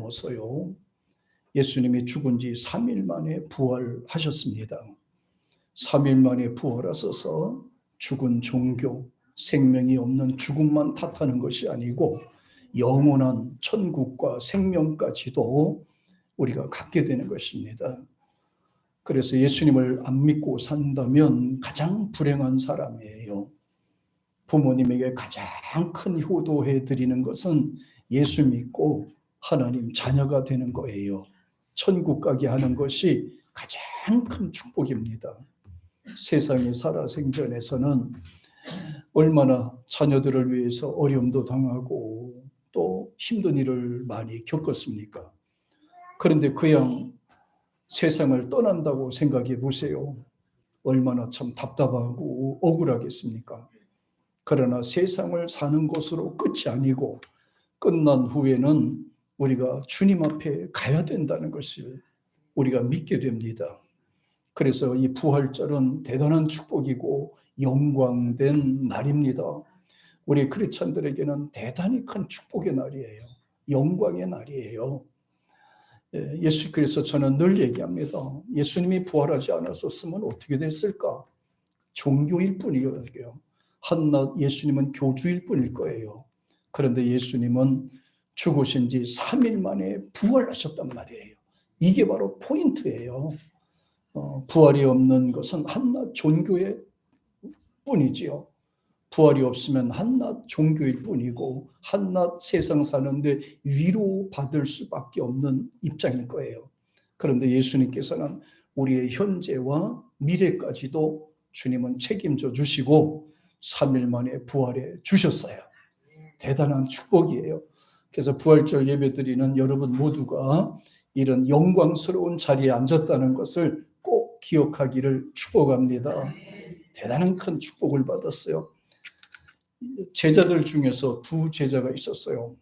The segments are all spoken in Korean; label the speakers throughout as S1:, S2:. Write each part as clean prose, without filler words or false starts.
S1: 넘어서요. 예수님이 죽은 지 3일 만에 부활하셨습니다. 3일 만에 부활하셔서 죽은 종교, 생명이 없는 죽음만 탓하는 것이 아니고 영원한 천국과 생명까지도 우리가 갖게 되는 것입니다. 그래서 예수님을 안 믿고 산다면 가장 불행한 사람이에요. 부모님에게 가장 큰 효도해 드리는 것은 예수 믿고 하나님 자녀가 되는 거예요. 천국 가게 하는 것이 가장 큰 축복입니다. 세상의 살아생전에서는 얼마나 자녀들을 위해서 어려움도 당하고 또 힘든 일을 많이 겪었습니까? 그런데 그냥 세상을 떠난다고 생각해 보세요. 얼마나 참 답답하고 억울하겠습니까? 그러나 세상을 사는 것으로 끝이 아니고 끝난 후에는 우리가 주님 앞에 가야 된다는 것을 우리가 믿게 됩니다. 그래서 이 부활절은 대단한 축복이고 영광된 날입니다. 우리 크리스찬들에게는 대단히 큰 축복의 날이에요. 영광의 날이에요. 그래서 저는 늘 얘기합니다. 예수님이 부활하지 않았었으면 어떻게 됐을까? 종교일 뿐이에요. 한낱 예수님은 교주일 뿐일 거예요. 그런데 예수님은 죽으신 지 3일 만에 부활하셨단 말이에요. 이게 바로 포인트예요. 부활이 없는 것은 한낱 종교의 뿐이지요. 부활이 없으면 한낱 종교일 뿐이고 한낱 세상 사는데 위로받을 수밖에 없는 입장일 거예요. 그런데 예수님께서는 우리의 현재와 미래까지도 주님은 책임져 주시고 3일 만에 부활해 주셨어요. 대단한 축복이에요. 그래서 부활절 예배드리는 여러분 모두가 이런 영광스러운 자리에 앉았다는 것을 꼭 기억하기를 축복합니다. 대단한 큰 축복을 받았어요. 제자들 중에서 두 제자가 있었어요.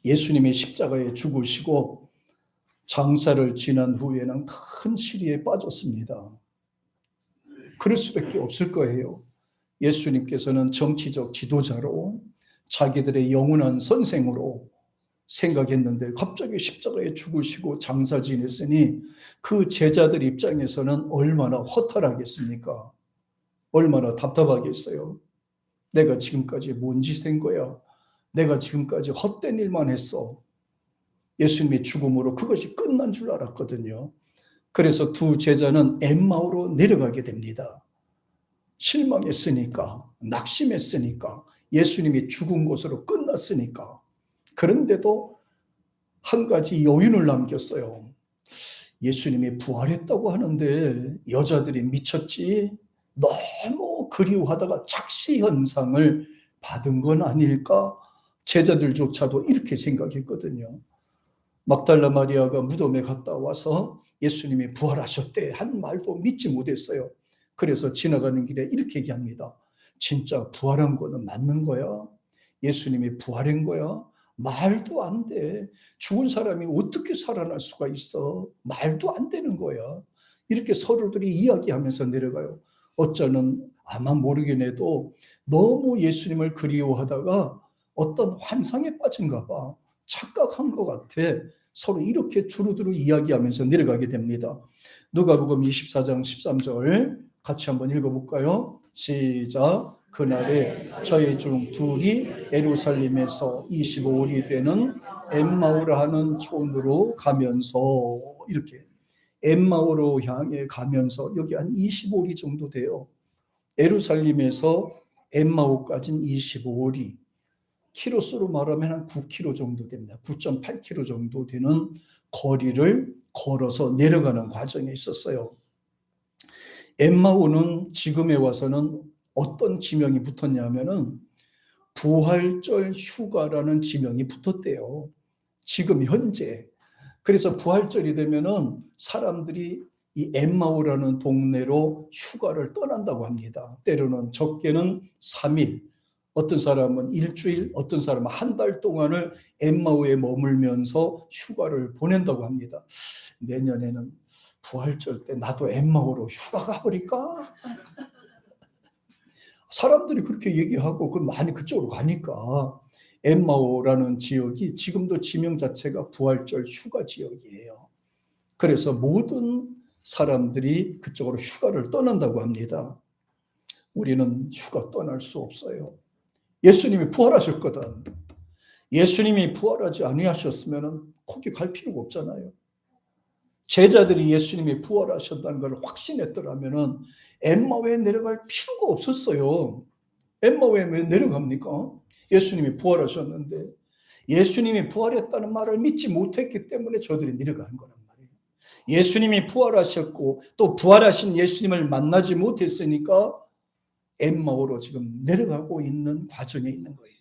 S1: 예수님이 십자가에 죽으시고 장사를 지난 후에는 큰 시리에 빠졌습니다. 그럴 수밖에 없을 거예요. 예수님께서는 정치적 지도자로 자기들의 영원한 선생으로 생각했는데 갑자기 십자가에 죽으시고 장사 지냈으니 그 제자들 입장에서는 얼마나 허탈하겠습니까? 얼마나 답답하겠어요. 내가 지금까지 뭔 짓 한 거야? 내가 지금까지 헛된 일만 했어. 예수님의 죽음으로 그것이 끝난 줄 알았거든요. 그래서 두 제자는 엠마오로 내려가게 됩니다. 실망했으니까, 낙심했으니까, 예수님이 죽은 것으로 끝났으니까. 그런데도 한 가지 여윤을 남겼어요. 예수님이 부활했다고 하는데 여자들이 미쳤지? 너무 그리워하다가 착시 현상을 받은 건 아닐까? 제자들조차도 이렇게 생각했거든요. 막달라 마리아가 무덤에 갔다 와서 예수님이 부활하셨대 한 말도 믿지 못했어요. 그래서 지나가는 길에 이렇게 얘기합니다. 진짜 부활한 거는 맞는 거야? 예수님이 부활한 거야? 말도 안 돼. 죽은 사람이 어떻게 살아날 수가 있어? 말도 안 되는 거야. 이렇게 서로들이 이야기하면서 내려가요. 어쩌는 아마 모르긴 해도 너무 예수님을 그리워하다가 어떤 환상에 빠진가 봐. 착각한 것 같아. 서로 이렇게 두루두루 이야기하면서 내려가게 됩니다. 누가복음 24장 13절 같이 한번 읽어볼까요? 시작. 그날에 저희 중 둘이 예루살렘에서 25일이 되는 엠마오라 하는 촌으로 가면서 이렇게 엠마오로 향해 가면서 여기 한 25리 정도 돼요. 예루살렘에서 엠마오까지는 25리. 키로수로 말하면 한 9km 정도 됩니다. 9.8km 정도 되는 거리를 걸어서 내려가는 과정에 있었어요. 엠마오는 지금에 와서는 어떤 지명이 붙었냐면은 부활절 휴가라는 지명이 붙었대요. 지금 현재. 그래서 부활절이 되면은 사람들이 이 엠마오라는 동네로 휴가를 떠난다고 합니다. 때로는 적게는 3일, 어떤 사람은 일주일, 어떤 사람은 한 달 동안을 엠마오에 머물면서 휴가를 보낸다고 합니다. 내년에는 부활절 때 나도 엠마오로 휴가 가버릴까? 사람들이 그렇게 얘기하고 그 많이 그쪽으로 가니까 엠마오라는 지역이 지금도 지명 자체가 부활절 휴가 지역이에요. 그래서 모든 사람들이 그쪽으로 휴가를 떠난다고 합니다. 우리는 휴가 떠날 수 없어요. 예수님이 부활하셨거든. 예수님이 부활하지 아니하셨으면 거기 갈 필요가 없잖아요. 제자들이 예수님이 부활하셨다는 걸 확신했더라면 엠마오에 내려갈 필요가 없었어요. 엠마오에 왜 내려갑니까? 예수님이 부활하셨는데 예수님이 부활했다는 말을 믿지 못했기 때문에 저들이 내려가는 거란 말이에요. 예수님이 부활하셨고 또 부활하신 예수님을 만나지 못했으니까 엠마오로 지금 내려가고 있는 과정에 있는 거예요.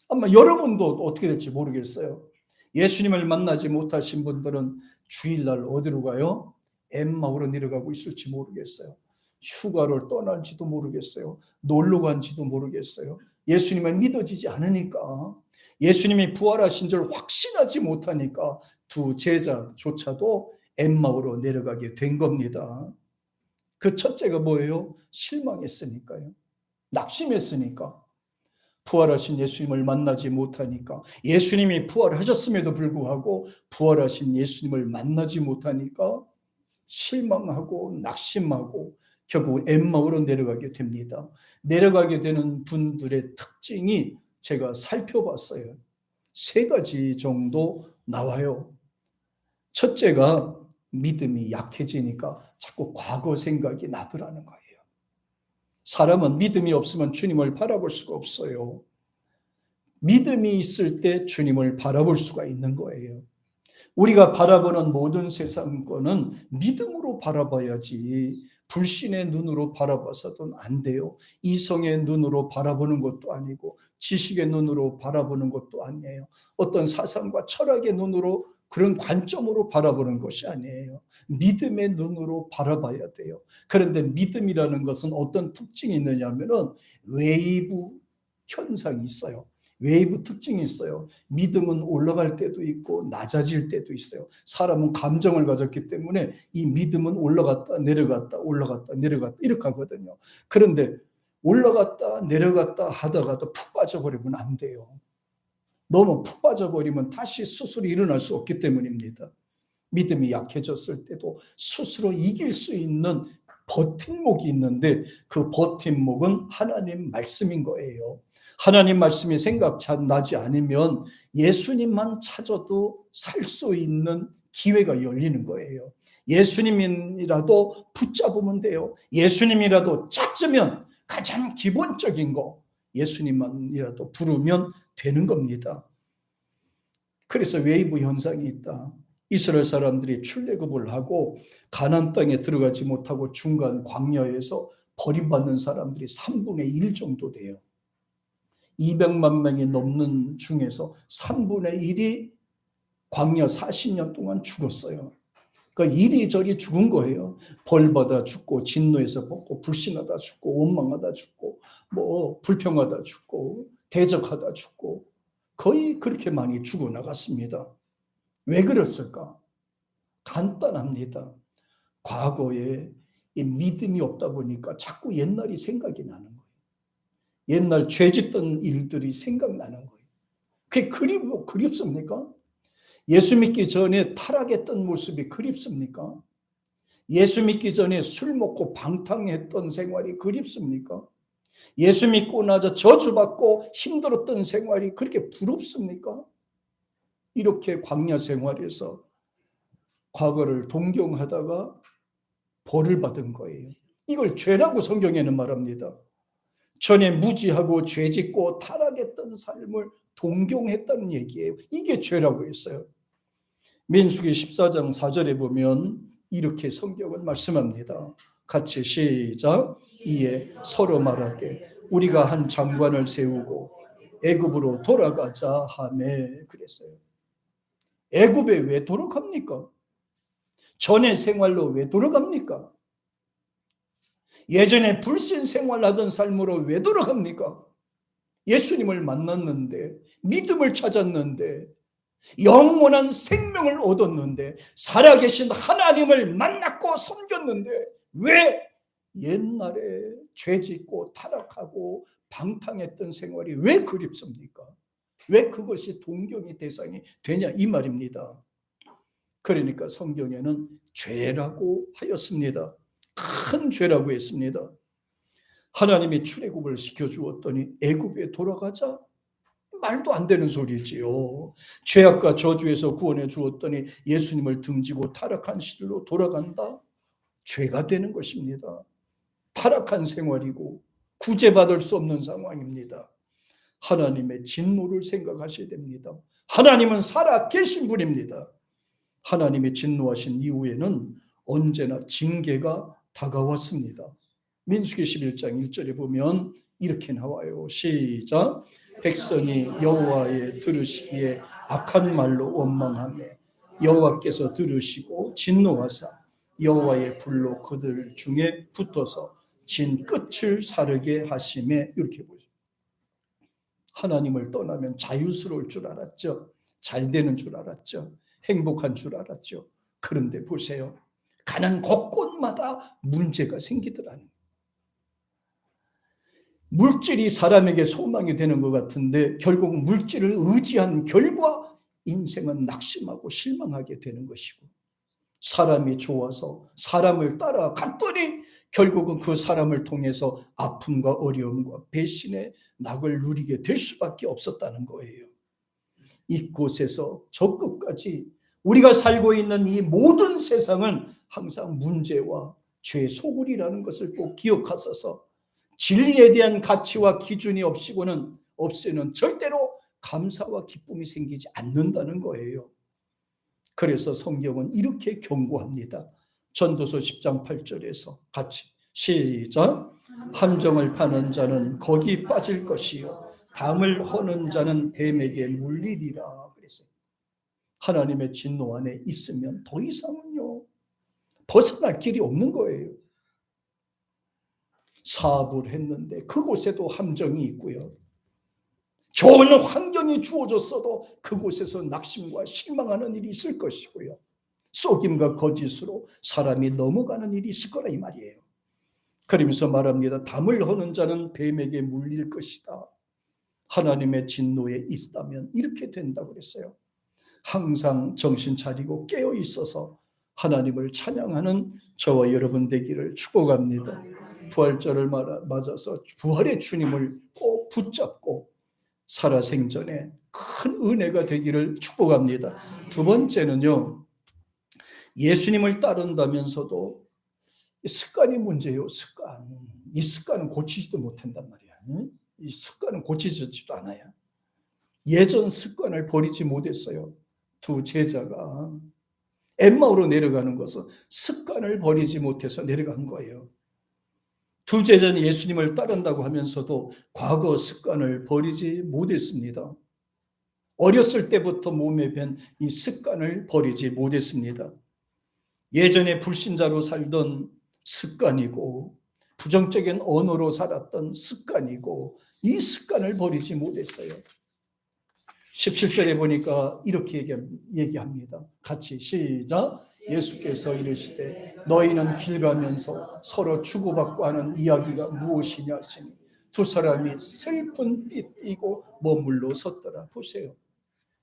S1: 아마 여러분도 어떻게 될지 모르겠어요. 예수님을 만나지 못하신 분들은 주일날 어디로 가요? 엠마오로 내려가고 있을지 모르겠어요. 휴가를 떠날지도 모르겠어요. 놀러 간지도 모르겠어요. 예수님을 믿어지지 않으니까, 예수님이 부활하신 줄 확신하지 못하니까 두 제자조차도 엠마오로 내려가게 된 겁니다. 그 첫째가 뭐예요? 실망했으니까요. 낙심했으니까. 부활하신 예수님을 만나지 못하니까, 예수님이 부활하셨음에도 불구하고 부활하신 예수님을 만나지 못하니까 실망하고 낙심하고 결국 엠마오로 내려가게 됩니다. 내려가게 되는 분들의 특징이 제가 살펴봤어요. 3가지 정도 나와요. 첫째가 믿음이 약해지니까 자꾸 과거 생각이 나더라는 거예요. 사람은 믿음이 없으면 주님을 바라볼 수가 없어요. 믿음이 있을 때 주님을 바라볼 수가 있는 거예요. 우리가 바라보는 모든 세상권은 믿음으로 바라봐야지 불신의 눈으로 바라봐서는 안 돼요. 이성의 눈으로 바라보는 것도 아니고 지식의 눈으로 바라보는 것도 아니에요. 어떤 사상과 철학의 눈으로 그런 관점으로 바라보는 것이 아니에요. 믿음의 눈으로 바라봐야 돼요. 그런데 믿음이라는 것은 어떤 특징이 있느냐 하면은 웨이브 현상이 있어요. 웨이브 특징이 있어요. 믿음은 올라갈 때도 있고 낮아질 때도 있어요. 사람은 감정을 가졌기 때문에 이 믿음은 올라갔다 내려갔다 올라갔다 내려갔다 이렇게 하거든요. 그런데 올라갔다 내려갔다 하다가도 푹 빠져버리면 안 돼요. 너무 푹 빠져버리면 다시 스스로 일어날 수 없기 때문입니다. 믿음이 약해졌을 때도 스스로 이길 수 있는 버팀목이 있는데 그 버팀목은 하나님 말씀인 거예요. 하나님 말씀이 생각나지 않으면 예수님만 찾아도 살 수 있는 기회가 열리는 거예요. 예수님이라도 붙잡으면 돼요. 예수님이라도 찾으면 가장 기본적인 거 예수님만이라도 부르면 되는 겁니다. 그래서 웨이브 현상이 있다. 이스라엘 사람들이 출애굽을 하고 가나안 땅에 들어가지 못하고 중간 광야에서 버림받는 사람들이 3분의 1 정도 돼요. 200만 명이 넘는 중에서 3분의 1이 광야 40년 동안 죽었어요. 그러니까 이리저리 죽은 거예요. 벌받아 죽고 진노에서 벗고 불신하다 죽고 원망하다 죽고 뭐 불평하다 죽고 대적하다 죽고 거의 그렇게 많이 죽어나갔습니다. 왜 그랬을까? 간단합니다. 과거에 이 믿음이 없다 보니까 자꾸 옛날이 생각이 나는 거예요. 옛날 죄 짓던 일들이 생각나는 거예요. 그게 그립습니까? 예수 믿기 전에 타락했던 모습이 그립습니까? 예수 믿기 전에 술 먹고 방탕했던 생활이 그립습니까? 예수 믿고 나서 저주받고 힘들었던 생활이 그렇게 부럽습니까? 이렇게 광야 생활에서 과거를 동경하다가 벌을 받은 거예요. 이걸 죄라고 성경에는 말합니다. 전에 무지하고 죄짓고 타락했던 삶을 동경했다는 얘기예요. 이게 죄라고 했어요. 민수기 14장 4절에 보면 이렇게 성경은 말씀합니다. 같이 시작. 이에 서로 말하되 우리가 한 장관을 세우고 애굽으로 돌아가자 하매 그랬어요. 애굽에 왜 돌아갑니까? 전의 생활로 왜 돌아갑니까? 예전에 불신 생활하던 삶으로 왜 돌아갑니까? 예수님을 만났는데, 믿음을 찾았는데, 영원한 생명을 얻었는데, 살아계신 하나님을 만났고 섬겼는데 왜 옛날에 죄짓고 타락하고 방탕했던 생활이 왜 그립습니까? 왜 그것이 동경의 대상이 되냐 이 말입니다. 그러니까 성경에는 죄라고 하였습니다. 큰 죄라고 했습니다. 하나님이 출애굽을 시켜주었더니 애굽에 돌아가자? 말도 안 되는 소리지요. 죄악과 저주에서 구원해 주었더니 예수님을 등지고 타락한 시대로 돌아간다? 죄가 되는 것입니다. 타락한 생활이고 구제받을 수 없는 상황입니다. 하나님의 진노를 생각하셔야 됩니다. 하나님은 살아 계신 분입니다. 하나님이 진노하신 이후에는 언제나 징계가 다가왔습니다. 민수기 11장 1절에 보면 이렇게 나와요. 시작. 백성이 여호와의 들으시기에 악한 말로 원망하며 여호와께서 들으시고 진노하사 여호와의 불로 그들 중에 붙어서 진 끝을 사르게 하시매. 이렇게 보죠. 하나님을 떠나면 자유스러울 줄 알았죠. 잘 되는 줄 알았죠. 행복한 줄 알았죠. 그런데 보세요. 가는 곳곳마다 문제가 생기더라는. 물질이 사람에게 소망이 되는 것 같은데 결국 물질을 의지한 결과 인생은 낙심하고 실망하게 되는 것이고, 사람이 좋아서 사람을 따라갔더니 결국은 그 사람을 통해서 아픔과 어려움과 배신의 낙을 누리게 될 수밖에 없었다는 거예요. 이곳에서 저 끝까지 우리가 살고 있는 이 모든 세상은 항상 문제와 죄의 소굴이라는 것을 꼭 기억하셔서 진리에 대한 가치와 기준이 없이는 절대로 감사와 기쁨이 생기지 않는다는 거예요. 그래서 성경은 이렇게 경고합니다. 전도서 10장 8절에서 같이 시작. 함정을 파는 자는 거기 빠질 것이요 담을 허는 자는 뱀에게 물리리라 그랬어요. 하나님의 진노 안에 있으면 더 이상은요 벗어날 길이 없는 거예요. 사업을 했는데 그곳에도 함정이 있고요. 좋은 환경이 주어졌어도 그곳에서 낙심과 실망하는 일이 있을 것이고요. 속임과 거짓으로 사람이 넘어가는 일이 있을 거라 이 말이에요. 그러면서 말합니다. 담을 허는 자는 뱀에게 물릴 것이다. 하나님의 진노에 있다면 이렇게 된다고 그랬어요. 항상 정신 차리고 깨어 있어서 하나님을 찬양하는 저와 여러분 되기를 축복합니다. 부활절을 맞아서 부활의 주님을 꼭 붙잡고 살아생전에 큰 은혜가 되기를 축복합니다. 두 번째는요, 예수님을 따른다면서도 습관이 문제예요. 이 습관은 고치지도 못한단 말이야. 이 습관은 고치지도 않아요. 예전 습관을 버리지 못했어요. 두 제자가 엠마오로 내려가는 것은 습관을 버리지 못해서 내려간 거예요. 두 제자는 예수님을 따른다고 하면서도 과거 습관을 버리지 못했습니다. 어렸을 때부터 몸에 밴 이 습관을 버리지 못했습니다. 예전에 불신자로 살던 습관이고 부정적인 언어로 살았던 습관이고 이 습관을 버리지 못했어요. 17절에 보니까 이렇게 얘기합니다. 같이 시작. 예수께서 이르시되 너희는 길 가면서 서로 주고받고 하는 이야기가 무엇이냐 하시니 두 사람이 슬픈 피 띠고 머물러 섰더라. 보세요.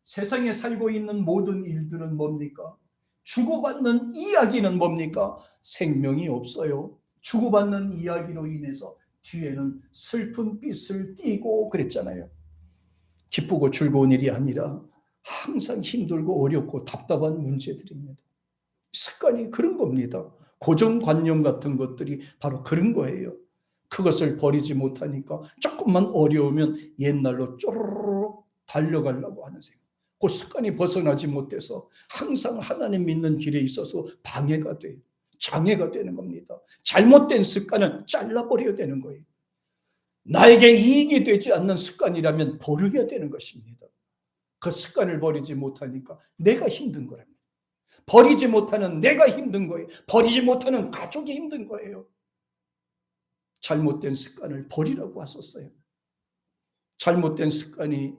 S1: 세상에 살고 있는 모든 일들은 뭡니까? 주고받는 이야기는 뭡니까? 생명이 없어요. 주고받는 이야기로 인해서 뒤에는 슬픈 빛을 띠고 그랬잖아요. 기쁘고 즐거운 일이 아니라 항상 힘들고 어렵고 답답한 문제들입니다. 습관이 그런 겁니다. 고정관념 같은 것들이 바로 그런 거예요. 그것을 버리지 못하니까 조금만 어려우면 옛날로 쪼르륵 달려가려고 하는 생각. 그 습관이 벗어나지 못해서 항상 하나님 믿는 길에 있어서 방해가 돼요. 장애가 되는 겁니다. 잘못된 습관은 잘라버려야 되는 거예요. 나에게 이익이 되지 않는 습관이라면 버려야 되는 것입니다. 그 습관을 버리지 못하니까 내가 힘든 거랍니다. 버리지 못하는 내가 힘든 거예요. 버리지 못하는 가족이 힘든 거예요. 잘못된 습관을 버리라고 하셨어요. 잘못된 습관이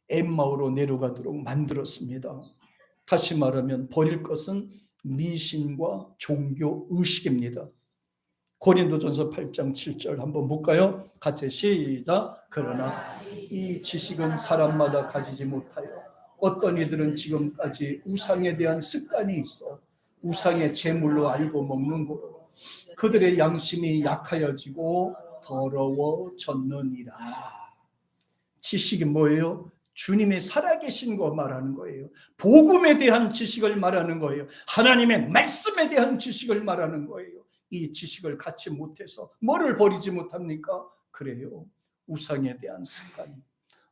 S1: 엠마오로 내려가도록 만들었습니다. 다시 말하면 버릴 것은 미신과 종교 의식입니다. 고린도전서 8장 7절 한번 볼까요? 같이 시작. 그러나 이 지식은 사람마다 가지지 못하여 어떤 이들은 지금까지 우상에 대한 습관이 있어 우상의 제물로 알고 먹는 거로 그들의 양심이 약하여지고 더러워졌느니라. 지식이 뭐예요? 주님의 살아계신 거 말하는 거예요. 복음에 대한 지식을 말하는 거예요. 하나님의 말씀에 대한 지식을 말하는 거예요. 이 지식을 갖지 못해서 뭐를 버리지 못합니까? 그래요. 우상에 대한 습관.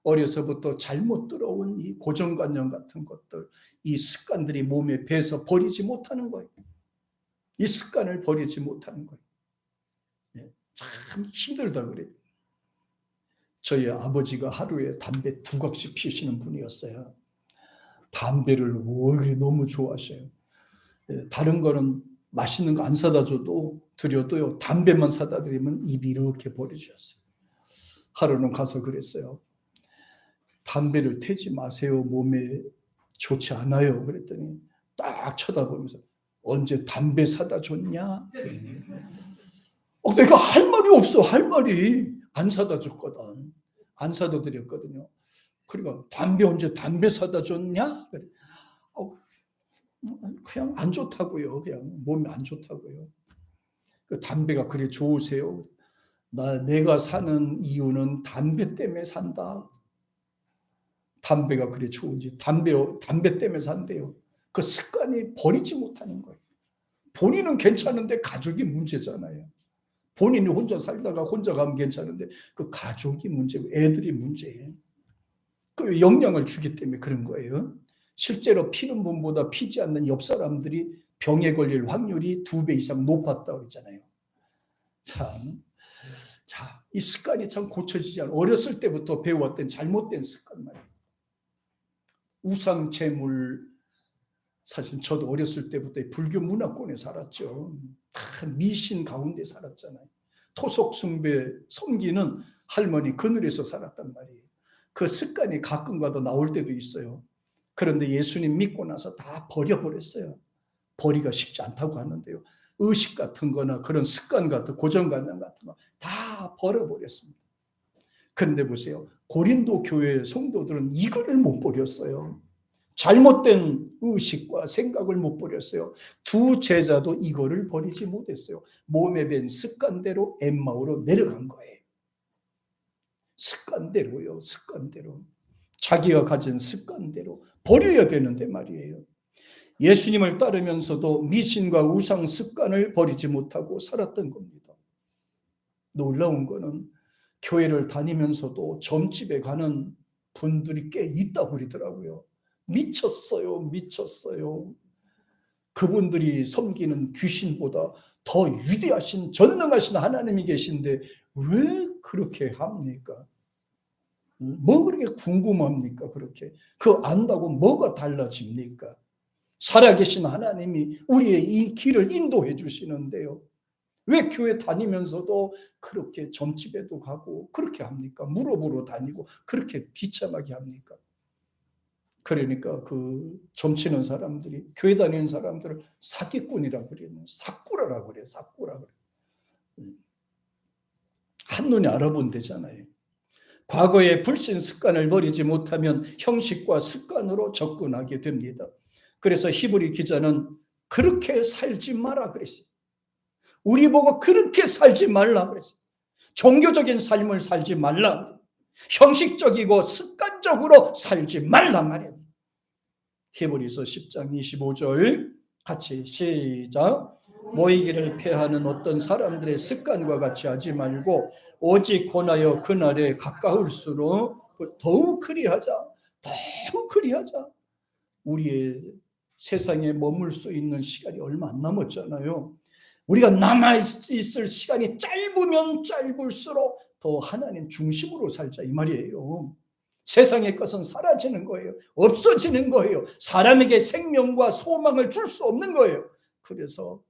S1: 어려서부터 잘못 들어온 이 고정관념 같은 것들, 이 습관들이 몸에 배서 버리지 못하는 거예요. 이 습관을 버리지 못하는 거예요. 참 힘들다 그래요. 저희 아버지가 하루에 담배 2각씩 피우시는 분이었어요. 담배를 너무 좋아하셔요. 다른 거는 맛있는 거 안 사다 줘도 드려도요, 담배만 사다 드리면 입이 이렇게 벌어지셨어요. 하루는 가서 그랬어요. 담배를 태지 마세요. 몸에 좋지 않아요. 그랬더니 딱 쳐다보면서 언제 담배 사다 줬냐? 내가 할 말이 없어. 할 말이 안 사다 줬거든. 안 사다 드렸거든요. 그러니까 언제 담배 사다 줬냐? 그냥 안 좋다고요. 그냥 몸에 안 좋다고요. 그 담배가 그래 좋으세요? 내가 사는 이유는 담배 때문에 산다. 담배가 그래 좋은지 담배 때문에 산대요. 그 습관이 버리지 못하는 거예요. 본인은 괜찮은데 가족이 문제잖아요. 본인이 혼자 살다가 혼자 가면 괜찮은데 그 가족이 문제고 애들이 문제예요. 그 영향을 주기 때문에 그런 거예요. 실제로 피는 분보다 피지 않는 옆 사람들이 병에 걸릴 확률이 2배 이상 높았다고 했잖아요. 참, 이 습관이 참 고쳐지지 않아요. 어렸을 때부터 배워왔던 잘못된 습관 말이에요. 우상 제물, 사실 저도 어렸을 때부터 불교 문화권에 살았죠. 다 미신 가운데 살았잖아요. 토속 숭배 섬기는 할머니 그늘에서 살았단 말이에요. 그 습관이 가끔 가다 나올 때도 있어요. 그런데 예수님 믿고 나서 다 버려버렸어요. 버리기가 쉽지 않다고 하는데요. 의식 같은 거나 그런 습관 같은 고정관념 같은 거 다 버려버렸습니다. 그런데 보세요. 고린도 교회 성도들은 이거를 못 버렸어요. 잘못된 의식과 생각을 못 버렸어요. 두 제자도 이거를 버리지 못했어요. 몸에 밴 습관대로 엠마오로 내려간 거예요. 습관대로요. 습관대로. 자기가 가진 습관대로 버려야 되는데 말이에요. 예수님을 따르면서도 미신과 우상 습관을 버리지 못하고 살았던 겁니다. 놀라운 거는 교회를 다니면서도 점집에 가는 분들이 꽤 있다고 그러더라고요. 미쳤어요. 미쳤어요. 그분들이 섬기는 귀신보다 더 위대하신 전능하신 하나님이 계신데 왜 그렇게 합니까? 뭐 그렇게 궁금합니까? 그렇게 그 안다고 뭐가 달라집니까? 살아계신 하나님이 우리의 이 길을 인도해 주시는데요. 왜 교회 다니면서도 그렇게 점집에도 가고 그렇게 합니까? 물어보러 다니고 그렇게 비참하게 합니까? 그러니까 그 점치는 사람들이 교회 다니는 사람들을 사기꾼이라고 그래요. 사꾸라라고 그래요. 사꾸라고 그래요. 한눈에 알아본 되잖아요. 과거의 불신 습관을 버리지 못하면 형식과 습관으로 접근하게 됩니다. 그래서 히브리 기자는 그렇게 살지 마라 그랬어요. 우리 보고 그렇게 살지 말라 그랬어요. 종교적인 삶을 살지 말라. 형식적이고 습관적으로 살지 말라 말이야. 히브리서 10장 25절 같이 시작. 모이기를 패하는 어떤 사람들의 습관과 같이 하지 말고 오직 권하여 그날에 가까울수록 더욱 그리하자. 더욱 그리하자. 우리의 세상에 머물 수 있는 시간이 얼마 안 남았잖아요. 우리가 남아있을 시간이 짧으면 짧을수록 더 하나님 중심으로 살자 이 말이에요. 세상의 것은 사라지는 거예요. 없어지는 거예요. 사람에게 생명과 소망을 줄 수 없는 거예요. 그래서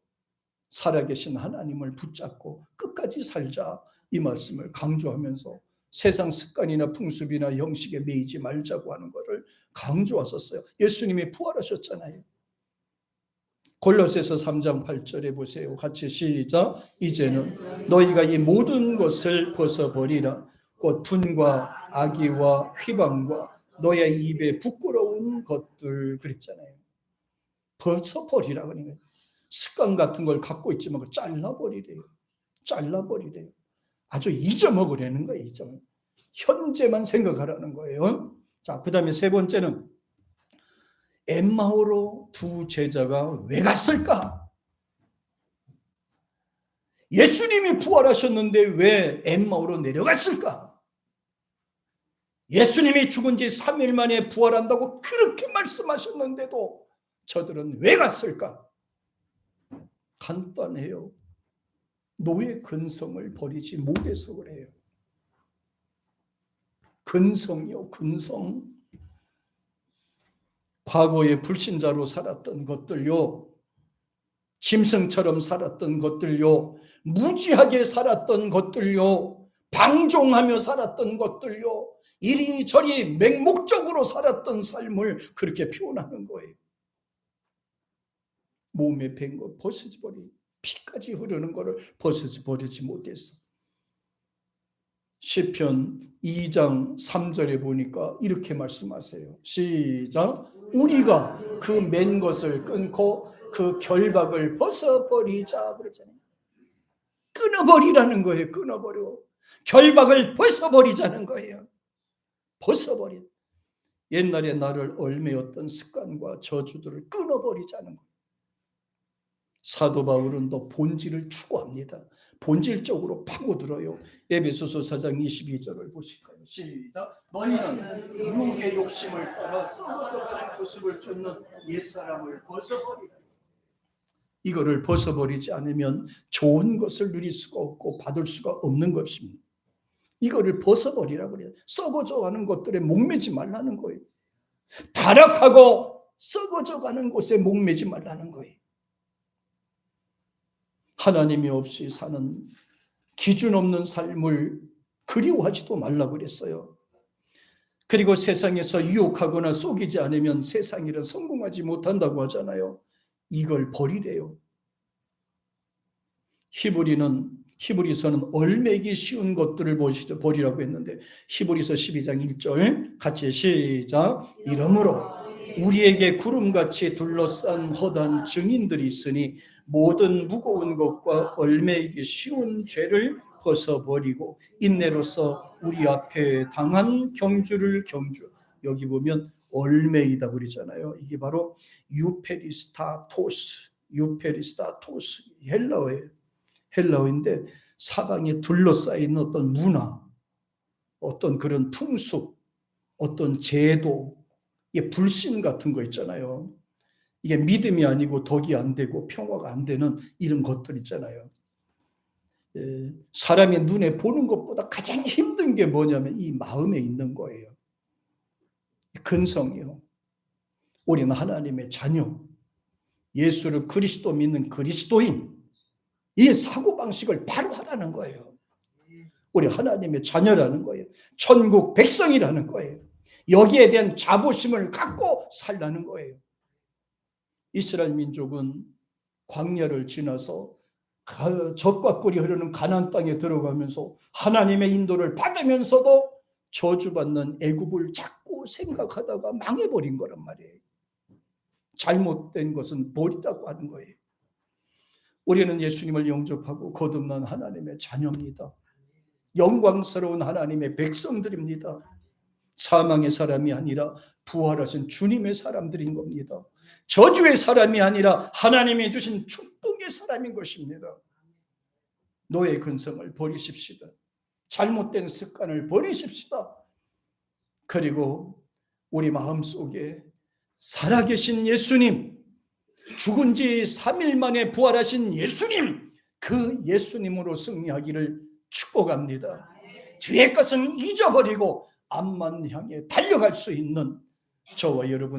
S1: 살아계신 하나님을 붙잡고 끝까지 살자 이 말씀을 강조하면서 세상 습관이나 풍습이나 형식에 매이지 말자고 하는 것을 강조하셨어요. 예수님이 부활하셨잖아요. 골로새서 3장 8절에 보세요. 같이 시작. 이제는 너희가 이 모든 것을 벗어버리라. 곧 분과 악의와 휘방과 너의 입에 부끄러운 것들 그랬잖아요. 벗어버리라 그런 거예요. 습관 같은 걸 갖고 있지만 그걸 잘라버리래요. 잘라버리래요. 아주 잊어먹으려는 거예요. 잊어먹. 현재만 생각하라는 거예요. 자, 그 다음에 세 번째는 엠마오로 두 제자가 왜 갔을까? 예수님이 부활하셨는데 왜 엠마오로 내려갔을까? 예수님이 죽은 지 3일 만에 부활한다고 그렇게 말씀하셨는데도 저들은 왜 갔을까? 간단해요. 노예 근성을 버리지 못해서 그래요. 근성이요, 근성. 과거에 불신자로 살았던 것들요, 짐승처럼 살았던 것들요, 무지하게 살았던 것들요, 방종하며 살았던 것들요, 이리저리 맹목적으로 살았던 삶을 그렇게 표현하는 거예요. 몸에 밴 거 벗어지 버리, 피까지 흐르는 거를 벗어지 버리지 못했어. 시편 2장 3절에 보니까 이렇게 말씀하세요. 시작. 우리가 그 맨 것을 끊고 그 결박을 벗어버리자 그랬잖아요. 끊어버리라는 거예요. 끊어버려. 결박을 벗어버리자는 거예요. 벗어버려. 옛날에 나를 얽매였던 습관과 저주들을 끊어버리자는 거예요. 사도 바울은 또 본질을 추구합니다. 본질적으로 파고들어요. 에베소서 4장 22절을 보실까요? 시작. 너희는 육의 욕심을 따라 썩어져가는 모습을 쫓는 옛사람을 벗어버리라. 이거를 벗어버리지 않으면 좋은 것을 누릴 수가 없고 받을 수가 없는 것입니다. 이거를 벗어버리라고 그래요. 썩어져가는 것들에 목매지 말라는 거예요. 타락하고 썩어져가는 곳에 목매지 말라는 거예요. 하나님이 없이 사는 기준 없는 삶을 그리워하지도 말라고 그랬어요. 그리고 세상에서 유혹하거나 속이지 않으면 세상일은 성공하지 못한다고 하잖아요. 이걸 버리래요. 히브리서는 얽매기 쉬운 것들을 버리라고 했는데 히브리서 12장 1절 같이 시작. 이러므로 우리에게 구름같이 둘러싼 허다한 증인들이 있으니 모든 무거운 것과 얽매이기 쉬운 죄를 벗어버리고 인내로서 우리 앞에 당한 경주를 경주. 여기 보면 얽매이다 그러잖아요. 이게 바로 유페리스타토스 헬라어인데 사방에 둘러싸인 어떤 문화, 어떤 그런 풍습, 어떤 제도, 이게 불신 같은 거 있잖아요. 이게 믿음이 아니고 덕이 안 되고 평화가 안 되는 이런 것들 있잖아요. 사람의 눈에 보는 것보다 가장 힘든 게 뭐냐면 이 마음에 있는 거예요. 근성이요. 우리는 하나님의 자녀, 예수를 그리스도 믿는 그리스도인, 이 사고방식을 바로 하라는 거예요. 우리 하나님의 자녀라는 거예요. 천국 백성이라는 거예요. 여기에 대한 자부심을 갖고 살라는 거예요. 이스라엘 민족은 광야를 지나서 적과 꿀이 흐르는 가나안 땅에 들어가면서 하나님의 인도를 받으면서도 저주받는 애굽을 자꾸 생각하다가 망해버린 거란 말이에요. 잘못된 것은 버리라고 하는 거예요. 우리는 예수님을 영접하고 거듭난 하나님의 자녀입니다. 영광스러운 하나님의 백성들입니다. 사망의 사람이 아니라 부활하신 주님의 사람들인 겁니다. 저주의 사람이 아니라 하나님이 주신 축복의 사람인 것입니다. 노예 근성을 버리십시다. 잘못된 습관을 버리십시다. 그리고 우리 마음속에 살아계신 예수님, 죽은 지 3일 만에 부활하신 예수님, 그 예수님으로 승리하기를 축복합니다. 뒤의 것은 잊어버리고 앞만 향해 달려갈 수 있는 저와 여러분